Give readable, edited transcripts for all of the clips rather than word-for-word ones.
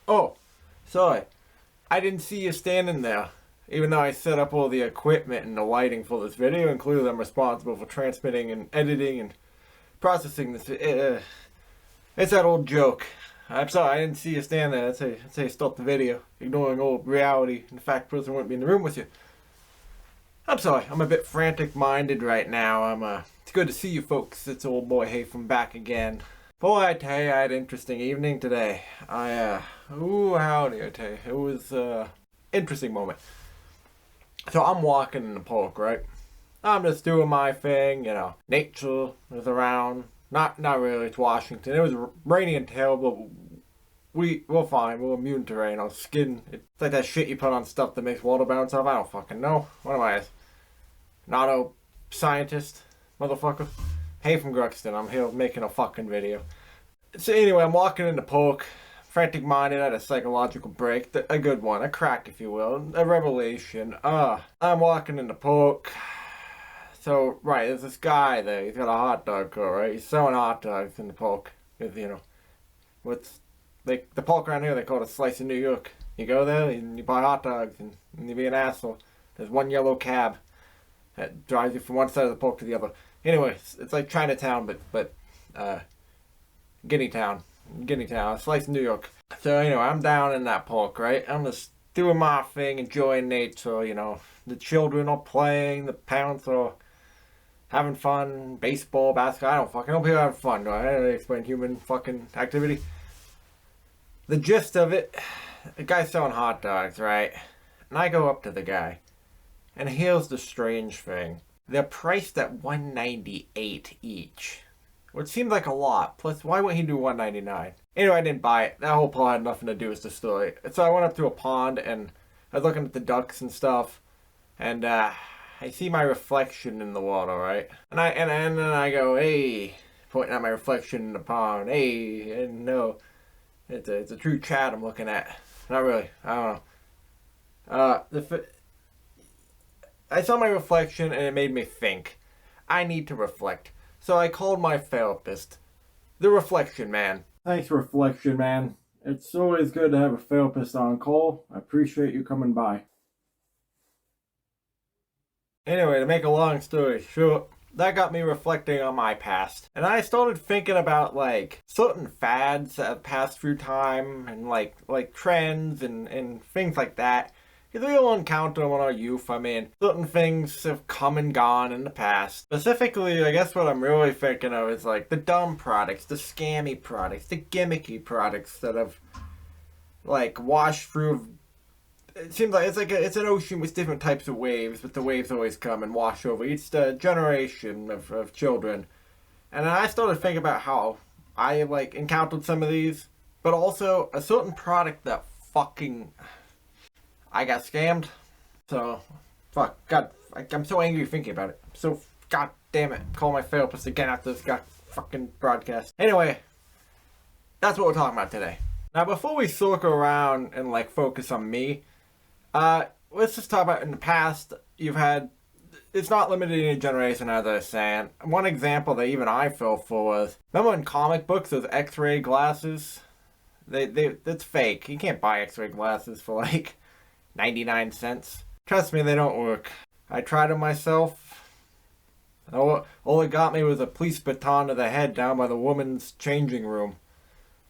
Oh, sorry. I didn't see you standing there. Even though I set up all the equipment and the lighting for this video, including I'm responsible for transmitting and editing and processing this. It's that old joke. I'm sorry, I didn't see you stand there. That's how you stop the video. Ignoring old reality and the fact the person wouldn't be in the room with you. I'm sorry, I'm a bit frantic-minded right now. It's good to see you folks. It's old boy Haytham back again. Boy, I tell you, I had an interesting evening today. Ooh, howdy, I tell you. It was, interesting moment. So I'm walking in the park, right? I'm just doing my thing, you know. Nature is around. Not really, it's Washington. It was rainy and terrible, but we're fine. We're immune to rain. Our skin, it's like that shit you put on stuff that makes water bounce off. I don't fucking know. What am I? An auto scientist? Motherfucker? Haytham Gruxton, I'm here making a fucking video. So anyway, I'm walking in the park. Frantic minded at a psychological break, a good one, a crack if you will, a revelation. I'm walking in the park. So, right, there's this guy there, he's got a hot dog cart, right? He's selling hot dogs in the park. With, you know, the park around here, they call it a slice of New York. You go there and you buy hot dogs and you be an asshole. There's one yellow cab that drives you from one side of the park to the other. Anyway, it's like Chinatown, but Guineatown, a slice of New York. So anyway, I'm down in that park, right? I'm just doing my thing, enjoying nature, you know. The children are playing, the parents are having fun, baseball, basketball, I don't fucking know, people having fun. I don't really explain human fucking activity. The gist of it, the guy's selling hot dogs, right? And I go up to the guy. And here's the strange thing. They're priced at $1.98 each. Which seemed like a lot. Plus, why wouldn't he do $1.99? Anyway, I didn't buy it. That whole part had nothing to do with the story. So I went up to a pond and I was looking at the ducks and stuff. And I see my reflection in the water, right? And then I go, hey, pointing at my reflection in the pond. Hey, and no, it's a true chat I'm looking at. Not really. I don't know. I saw my reflection and it made me think. I need to reflect. So I called my therapist, the Reflection Man. Thanks, Reflection Man. It's always good to have a therapist on call. I appreciate you coming by. Anyway, to make a long story short, that got me reflecting on my past. And I started thinking about, like, certain fads that have passed through time and, like trends and things like that. Because we all encounter them in our youth. I mean, certain things have come and gone in the past. Specifically, I guess what I'm really thinking of is like the dumb products, the scammy products, the gimmicky products that have like washed through. It seems like it's an ocean with different types of waves, but the waves always come and wash over each generation of children. And then I started thinking about how I like encountered some of these, but also a certain product that fucking I got scammed. So, fuck, God, I'm so angry thinking about it. So, God damn it, call my therapist again after this fucking broadcast. Anyway, that's what we're talking about today. Now, before we circle around and, like, focus on me, let's just talk about in the past, you've had, it's not limited to any generation, as I was saying. One example that even I fell for was, remember in comic books, those X-ray glasses? That's fake. You can't buy X-ray glasses for, like, 99 cents. Trust me, they don't work. I tried them myself. All it got me was a police baton to the head down by the woman's changing room.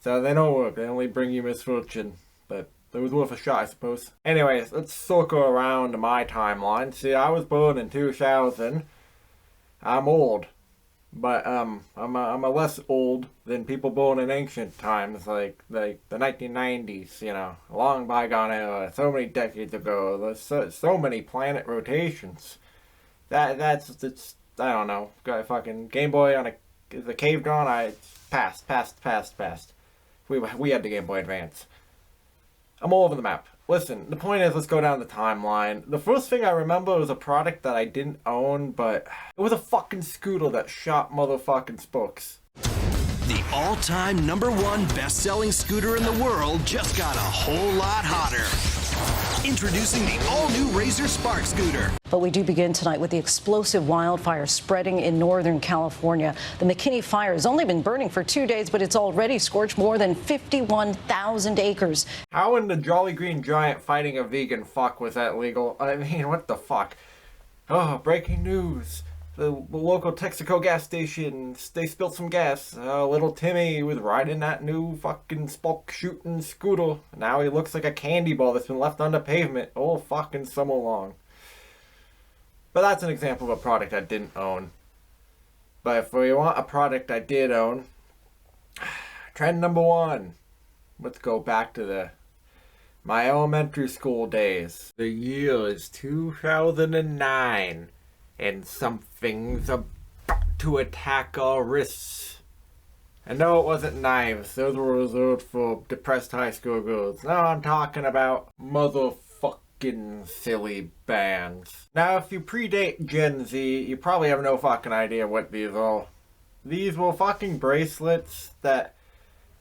So they don't work. They only bring you misfortune. But it was worth a shot, I suppose. Anyways, let's circle around to my timeline. See, I was born in 2000. I'm old. But I'm a less old than people born in ancient times, like the 1990s, you know, a long bygone era, so many decades ago. There's so many planet rotations. It's I don't know. Got a fucking Game Boy on the cave drawn. Passed. We had the Game Boy Advance. I'm all over the map. Listen, the point is, let's go down the timeline. The first thing I remember was a product that I didn't own, but it was a fucking scooter that shot motherfucking spokes. The all-time #1 best-selling scooter in the world just got a whole lot hotter. Introducing the all-new Razor Spark Scooter. But we do begin tonight with the explosive wildfire spreading in Northern California. The McKinney fire has only been burning for 2 days, but it's already scorched more than 51,000 acres. How in the Jolly Green Giant fighting a vegan fuck was that legal? I mean, what the fuck? Oh, breaking news. The local Texaco gas station, they spilled some gas. Little Timmy was riding that new fucking spoke shooting scooter. Now he looks like a candy ball that's been left on the pavement all fucking summer long. But that's an example of a product I didn't own. But if we want a product I did own, trend number one. Let's go back to my elementary school days. The year is 2009. And something's about to attack our wrists. And no, it wasn't knives. Those were reserved for depressed high school girls. No, I'm talking about motherfucking Silly Bandz. Now, if you predate Gen Z, you probably have no fucking idea what these are. These were fucking bracelets that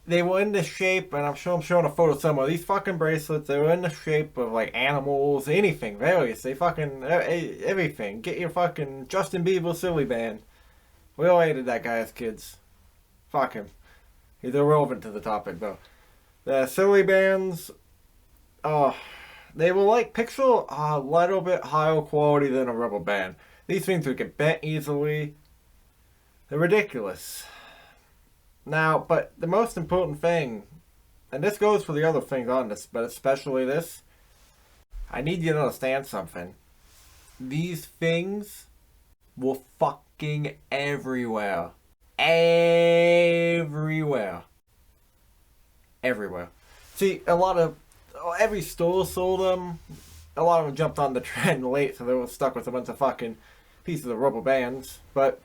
they were in the shape, and I'm showing a photo somewhere. These fucking bracelets, they were in the shape of like animals, anything, various. They fucking everything. Get your fucking Justin Bieber Silly Band. We all hated that guy as kids. Fuck him. He's irrelevant to the topic though. The Silly Bandz, they were like pixel a little bit higher quality than a rubber band. These things would get bent easily. They're ridiculous. Now, but the most important thing, and this goes for the other things on this, but especially this, I need you to understand something. These things were fucking everywhere. Everywhere. Everywhere. See, every store sold them. A lot of them jumped on the trend late, so they were stuck with a bunch of fucking pieces of rubber bands, but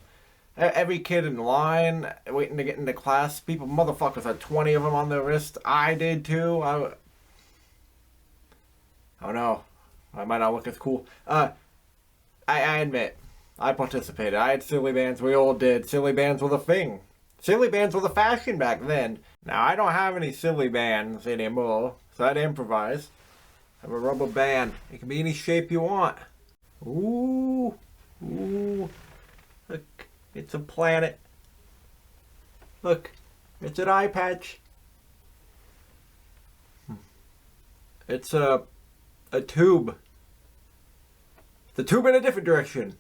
every kid in line waiting to get into class, motherfuckers had 20 of them on their wrist. I did too. I don't know. I might not look as cool. I admit, I participated. I had Silly Bandz. We all did. Silly Bandz were the thing. Silly Bandz were the fashion back then. Now, I don't have any Silly Bandz anymore, so I'd improvise. I have a rubber band. It can be any shape you want. Ooh. Look. It's a planet. Look, it's an eye patch. It's a tube. It's a tube in a different direction.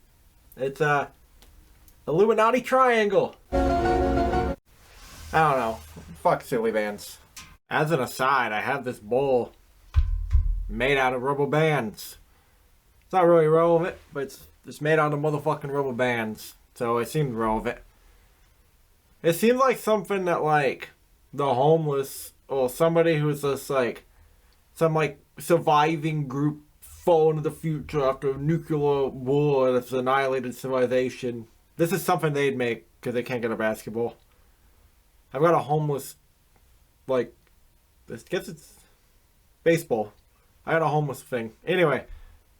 It's a Illuminati triangle. I don't know. Fuck Silly Bandz. As an aside, I have this bowl made out of rubber bands. It's not really relevant, but it's made out of motherfucking rubber bands. So it seemed relevant. It seems like something that like the homeless or somebody who's just like some like surviving group fall into the future after a nuclear war that's annihilated civilization. This is something they'd make because they can't get a basketball. I've got a homeless, like, I guess it's baseball. I got a homeless thing. Anyway,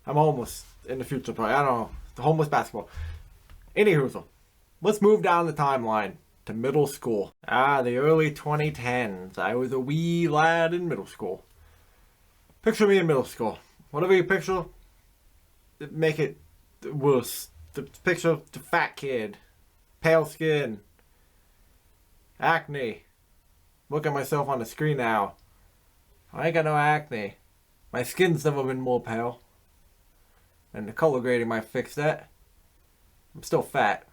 I'm homeless in the future probably. I don't know. The homeless basketball. Anywho, let's move down the timeline to middle school. The early 2010s. I was a wee lad in middle school. Picture me in middle school. Whatever you picture, make it worse. Picture the fat kid, pale skin, acne. Look at myself on the screen now. I ain't got no acne. My skin's never been more pale. And the color grading might fix that. I'm still fat.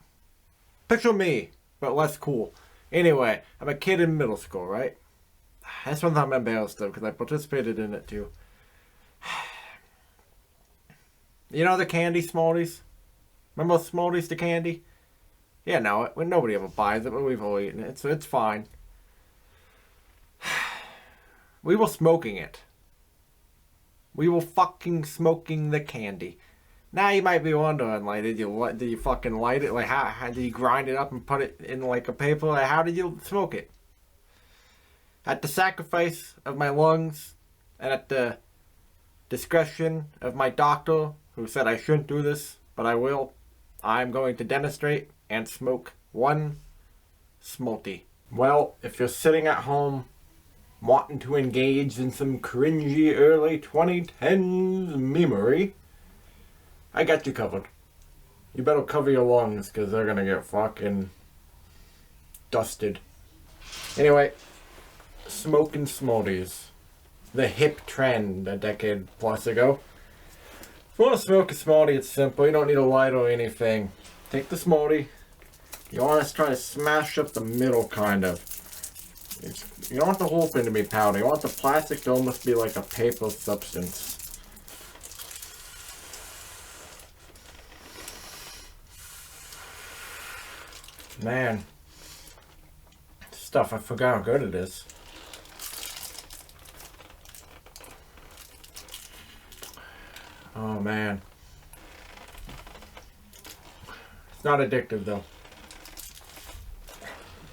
Picture me, but less cool. Anyway, I'm a kid in middle school, right? That's one I'm embarrassed of because I participated in it too. You know the candy Smarties? Remember Smarties, the candy? Yeah, no, nobody ever buys it, but we've all eaten it, so it's fine. We were smoking it. We were fucking smoking the candy. Now you might be wondering, like, did you fucking light it? Like, how did you grind it up and put it in like a paper? Like, how did you smoke it? At the sacrifice of my lungs and at the discretion of my doctor, who said I shouldn't do this, but I will, I'm going to demonstrate and smoke one Smartie. Well, if you're sitting at home wanting to engage in some cringy early 2010s memery, I got you covered. You better cover your lungs, because they're gonna get fucking dusted. Anyway, smoking smoothies. The hip trend a decade plus ago. If you want to smoke a smoothie, it's simple. You don't need a light or anything. Take the smoothie. You want to try to smash up the middle, kind of. You don't want the whole thing to be powder. You want the plastic to almost be like a paper substance. Man. Stuff, I forgot how good it is. Oh man. It's not addictive though.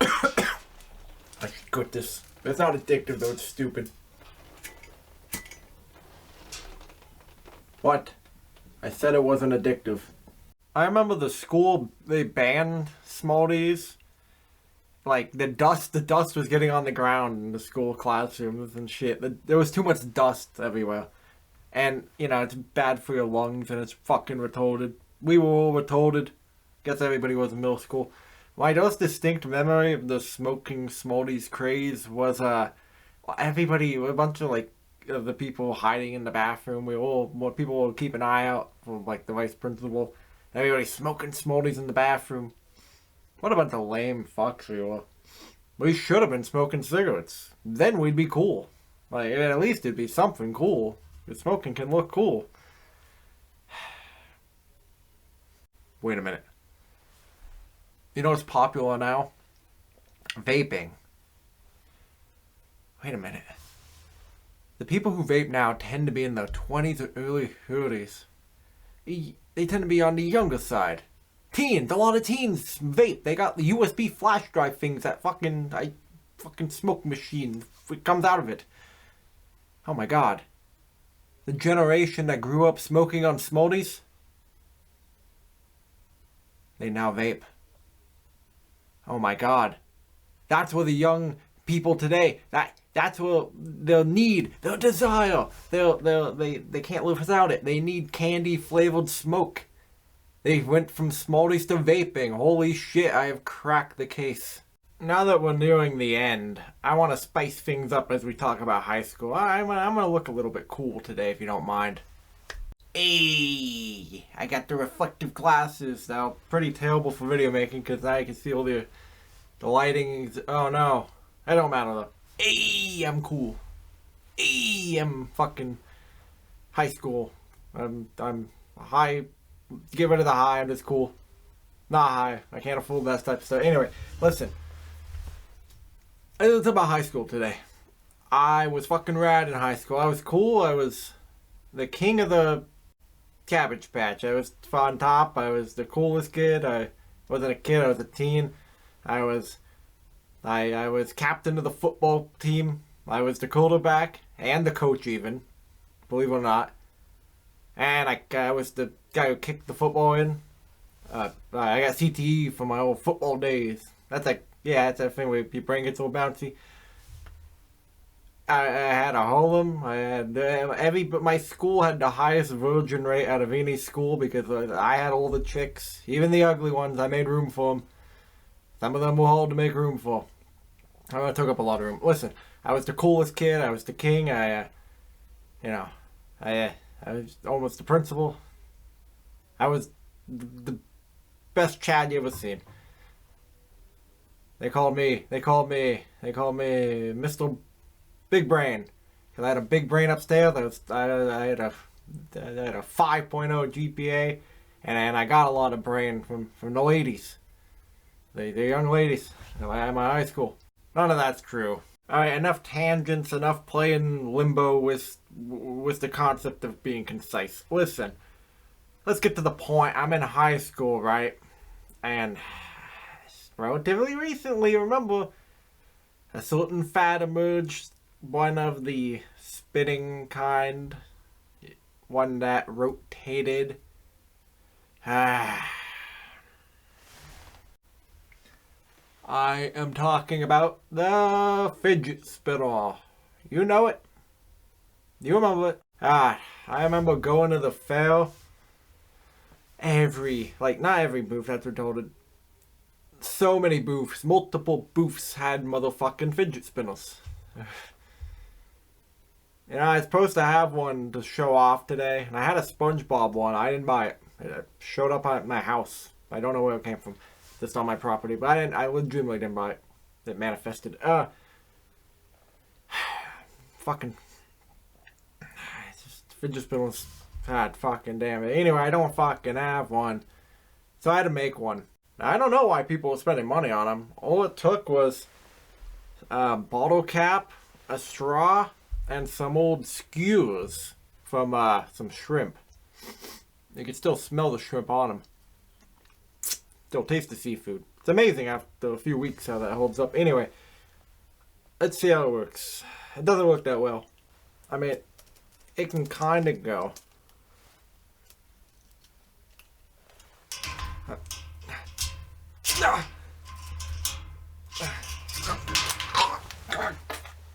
I should quit this. It's not addictive though, it's stupid. What? I said it wasn't addictive. I remember the school, they banned smoothies. Like, the dust was getting on the ground in the school classrooms and shit. There was too much dust everywhere. And, you know, it's bad for your lungs and it's fucking retarded. We were all retarded. Guess everybody was in middle school. My most distinct memory of the smoking smoothies craze was, everybody, a bunch of, like, the people hiding in the bathroom. People would keep an eye out for, like, the vice principal. Everybody smoking smoothies in the bathroom. What a bunch of lame fucks we were. We should have been smoking cigarettes. Then we'd be cool. Like, at least it'd be something cool. Because smoking can look cool. Wait a minute. You know what's popular now? Vaping. Wait a minute. The people who vape now tend to be in their 20s or early 30s. They tend to be on the younger side. Teens, a lot of teens vape. They got the USB flash drive things that fucking smoke machine. It comes out of it. Oh my god. The generation that grew up smoking on smoothies, they now vape. Oh my god. That's what the young people today, that's what they'll need, their desire. They can't live without it. They need candy flavored smoke. They went from smoothies to vaping. Holy shit, I have cracked the case. Now that we're nearing the end, I want to spice things up as we talk about high school. I'm gonna look a little bit cool today, if you don't mind. Hey, I got the reflective glasses. Now, pretty terrible for video making because now I can see all the lighting. Oh no, it don't matter though. Hey, I'm cool. Hey, I'm fucking high school. I'm high. Get rid of the high. I'm just cool. Not high. I can't afford that type of stuff. Anyway, listen. It's about high school today. I was fucking rad in high school. I was cool. I was the king of the Cabbage Patch. I was on top. I was the coolest kid. I wasn't a kid. I was a teen. I was captain of the football team. I was the quarterback and the coach even. Believe it or not. And I was the guy who kicked the football in. I got CTE from my old football days. That's that thing where your brain gets all bouncy. I had a Harlem. I had my school had the highest virgin rate out of any school because I had all the chicks, even the ugly ones. I made room for them. Some of them were hard to make room for. I took up a lot of room. Listen, I was the coolest kid. I was the king. I was almost the principal. I was the best Chad you ever seen. They called me Mr. Big Brain. Because I had a big brain upstairs. I had a 5.0 GPA. And I got a lot of brain from the ladies. The young ladies at my high school. None of that's true. Alright, enough tangents, enough playing limbo with the concept of being concise. Listen, let's get to the point. I'm in high school, right? And relatively recently, remember, a certain fad emerged. One of the spinning kind. One that rotated. I am talking about the fidget spinner. You know it. You remember it. I remember going to the fair. Not every booth, that's retarded. So many booths, multiple booths had motherfucking fidget spinners. You know, I was supposed to have one to show off today, and I had a SpongeBob one. I didn't buy it. It showed up at my house. I don't know where it came from. Just on my property, but I legitimately didn't buy it. It manifested. Fucking. Just fidget spinners. God fucking damn it. Anyway, I don't fucking have one. So I had to make one. Now, I don't know why people were spending money on them. All it took was a bottle cap, a straw, and some old skewers from some shrimp. You can still smell the shrimp on them. Still taste the seafood. It's amazing after a few weeks how that holds up. Anyway, let's see how it works. It doesn't work that well. I mean, it can kind of go.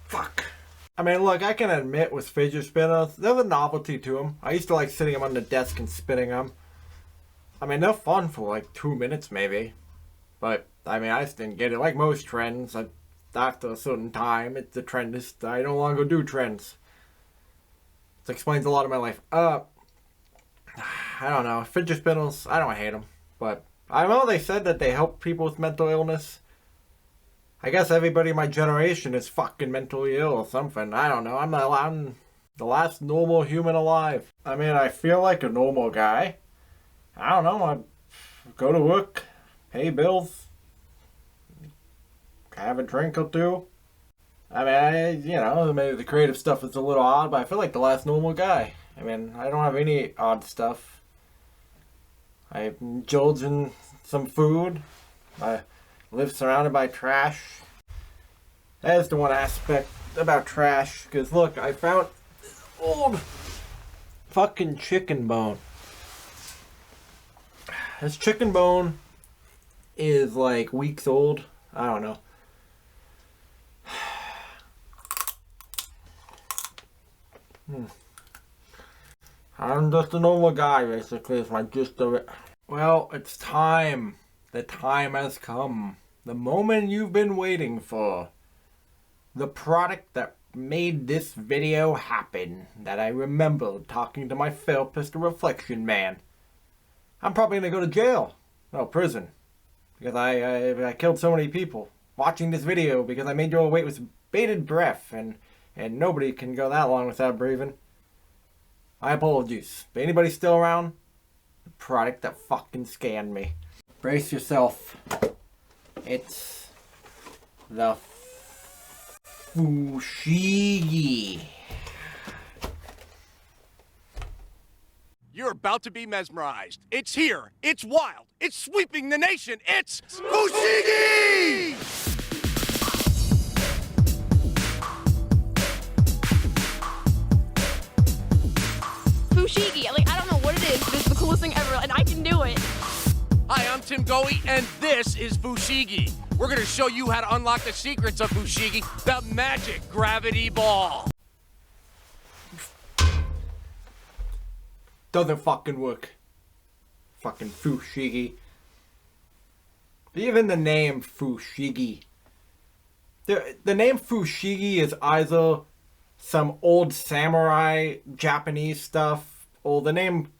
Fuck. I mean, look, I can admit with fidget spinners, there's a novelty to them. I used to like sitting them on the desk and spinning them. I mean, they're fun for like 2 minutes maybe. But, I mean, I just didn't get it. Like most trends, after a certain time, it's the trend is I no longer do trends. This explains a lot of my life. I don't know. Fidget spinners, I don't hate them. But I know they said that they help people with mental illness. I guess everybody in my generation is fucking mentally ill or something. I don't know. I'm the last normal human alive. I mean, I feel like a normal guy. I don't know. I go to work, pay bills, have a drink or two. I mean, maybe the creative stuff is a little odd, but I feel like the last normal guy. I mean, I don't have any odd stuff. I indulge in some food. I live surrounded by trash. That is the one aspect about trash. Because look, I found old fucking chicken bone. This chicken bone is like weeks old. I don't know. I'm just a normal guy, basically, is my gist of it. Well, it's time. The time has come. The moment you've been waiting for. The product that made this video happen. That I remember talking to my therapist, the reflection man. I'm probably gonna go to jail. No, prison. Because I killed so many people. Watching this video because I made you all wait with bated breath. And nobody can go that long without breathing. My apologies. But anybody still around? The product that fucking scanned me. Brace yourself. It's the Fushigi. You're about to be mesmerized. It's here. It's wild. It's sweeping the nation. It's Fushigi! Fushigi, I don't know what it is, but it's the coolest thing ever, and I can do it. Hi, I'm Tim Goey, and this is Fushigi. We're gonna show you how to unlock the secrets of Fushigi, the magic gravity ball. Doesn't fucking work. Fucking Fushigi. Even the name Fushigi. The name Fushigi is either some old samurai Japanese stuff, or the name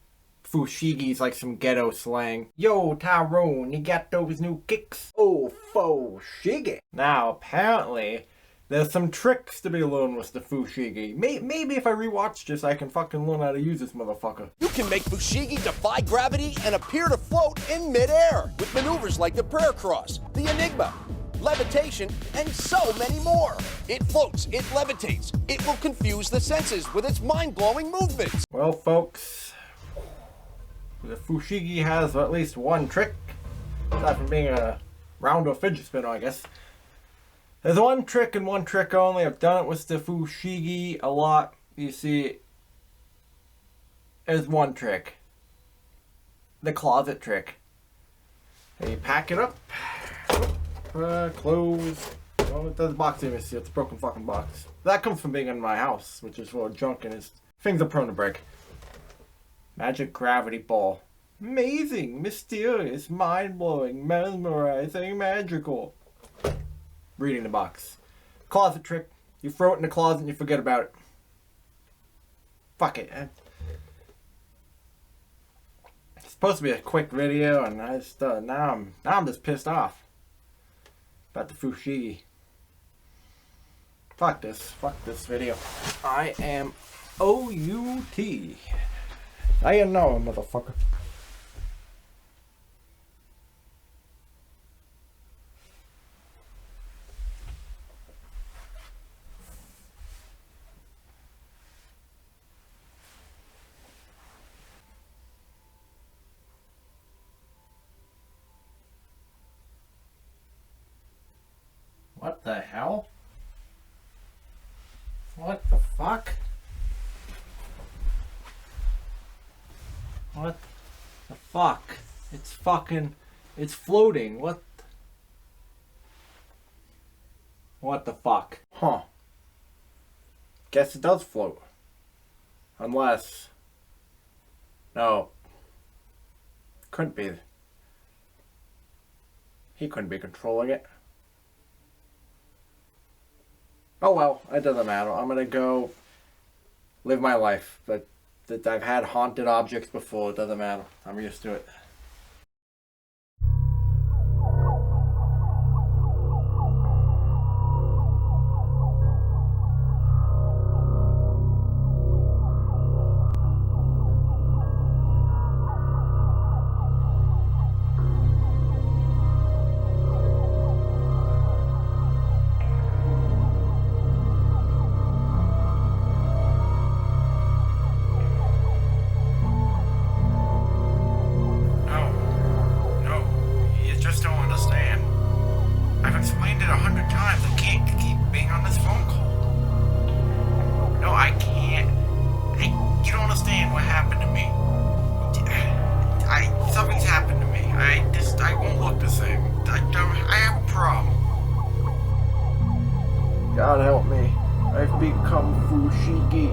Fushigi is like some ghetto slang. Yo, Tyrone, you got those new kicks? Oh, Fushigi. Now, apparently, there's some tricks to be learned with the Fushigi. Maybe if I rewatch this, I can fucking learn how to use this motherfucker. You can make Fushigi defy gravity and appear to float in midair with maneuvers like the prayer cross, the enigma, levitation, and so many more. It floats, it levitates, it will confuse the senses with its mind-blowing movements. Well, folks, the Fushigi has at least one trick, aside from being a rounder fidget spinner, I guess. There's one trick and one trick only. I've done it with the Fushigi a lot. You see, there's one trick. The closet trick. And you pack it up, close, Well, there's a box in this. It's a broken fucking box. That comes from being in my house, which is full of junk and his things are prone to break. Magic gravity ball. Amazing, mysterious, mind-blowing, mesmerizing, magical. Reading the box. Closet trick. You throw it in the closet and you forget about it. Fuck it. It's supposed to be a quick video, and I just now I'm just pissed off about the Fushigi. Fuck this video. I am O-U-T. I am know, motherfucker. What the hell? What the fuck? What the fuck? It's fucking... It's floating. What the fuck? Huh. Guess it does float. Unless... No. Couldn't be. He couldn't be controlling it. Oh well, it doesn't matter. I'm gonna go live my life. But I've had haunted objects before. It doesn't matter. I'm used to it. God help me. I've become Fushigi.